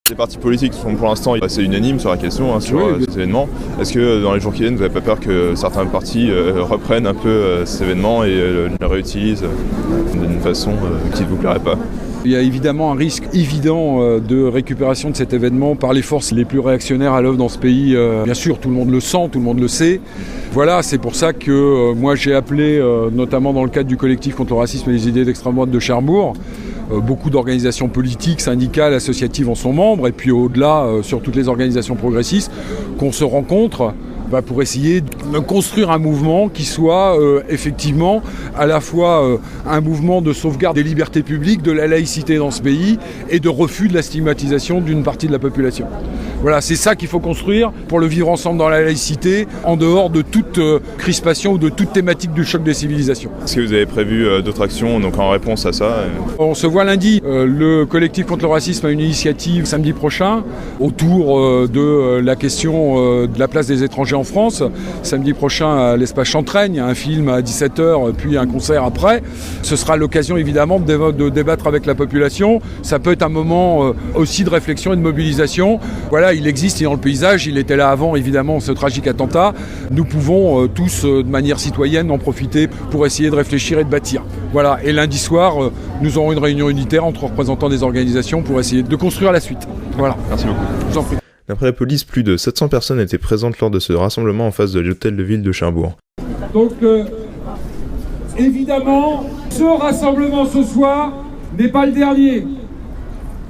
Les partis politiques sont pour l'instant assez unanimes sur la question, sur ces événements. Est-ce que dans les jours qui viennent, vous n'avez pas peur que certains partis reprennent un peu ces événements et les réutilisent d'une façon qui ne vous plairait pas ? Il y a évidemment un risque évident de récupération de cet événement par les forces les plus réactionnaires à l'œuvre dans ce pays. Bien sûr, tout le monde le sent, tout le monde le sait. Voilà, c'est pour ça que moi j'ai appelé, notamment dans le cadre du collectif contre le racisme et les idées d'extrême droite de Cherbourg, beaucoup d'organisations politiques, syndicales, associatives en sont membres, et puis au-delà, sur toutes les organisations progressistes, qu'on se rencontre pour essayer de construire un mouvement qui soit effectivement à la fois un mouvement de sauvegarde des libertés publiques, de la laïcité dans ce pays et de refus de la stigmatisation d'une partie de la population. Voilà, c'est ça qu'il faut construire pour le vivre ensemble dans la laïcité, en dehors de toute crispation ou de toute thématique du choc des civilisations. Est-ce que vous avez prévu d'autres actions donc en réponse à ça ? On se voit lundi. Le collectif contre le racisme a une initiative samedi prochain autour de la question de la place des étrangers en France. Samedi prochain à l'espace Chantraigne, il y a un film à 17h puis un concert après. Ce sera l'occasion évidemment de débattre avec la population. Ça peut être un moment aussi de réflexion et de mobilisation. Voilà, il existe, il est dans le paysage, il était là avant évidemment ce tragique attentat. Nous pouvons tous de manière citoyenne en profiter pour essayer de réfléchir et de bâtir. Voilà, et lundi soir, nous aurons une réunion unitaire entre représentants des organisations pour essayer de construire la suite. Voilà. Merci beaucoup. Je vous en prie. D'après la police, plus de 700 personnes étaient présentes lors de ce rassemblement en face de l'hôtel de ville de Cherbourg. Donc, évidemment, ce rassemblement ce soir n'est pas le dernier.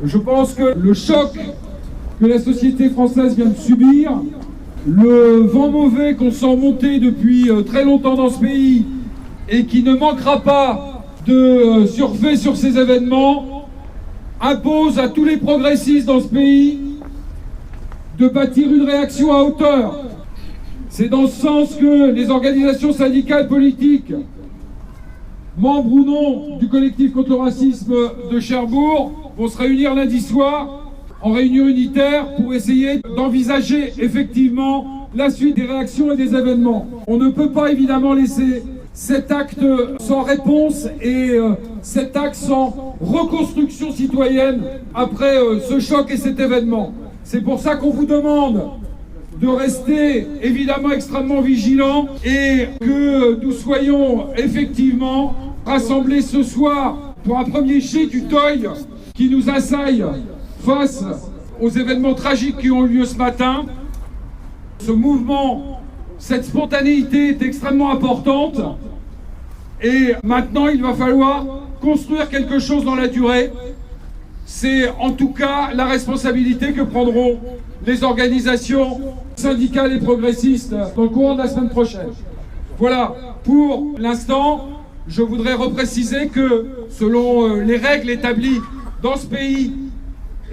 Je pense que le choc que la société française vient de subir, le vent mauvais qu'on sent monter depuis très longtemps dans ce pays et qui ne manquera pas de surfer sur ces événements, impose à tous les progressistes dans ce pays de bâtir une réaction à hauteur. C'est dans ce sens que les organisations syndicales politiques, membres ou non du collectif contre le racisme de Cherbourg, vont se réunir lundi soir en réunion unitaire pour essayer d'envisager effectivement la suite des réactions et des événements. On ne peut pas évidemment laisser cet acte sans réponse et cet acte sans reconstruction citoyenne après ce choc et cet événement. C'est pour ça qu'on vous demande de rester évidemment extrêmement vigilants et que nous soyons effectivement rassemblés ce soir pour un premier jet du deuil qui nous assaille face aux événements tragiques qui ont eu lieu ce matin. Ce mouvement, cette spontanéité est extrêmement importante et maintenant il va falloir construire quelque chose dans la durée. C'est en tout cas la responsabilité que prendront les organisations syndicales et progressistes dans le courant de la semaine prochaine. Voilà, pour l'instant, je voudrais repréciser que selon les règles établies dans ce pays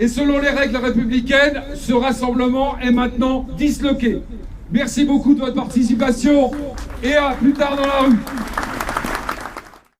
et selon les règles républicaines, ce rassemblement est maintenant disloqué. Merci beaucoup de votre participation et à plus tard dans la rue.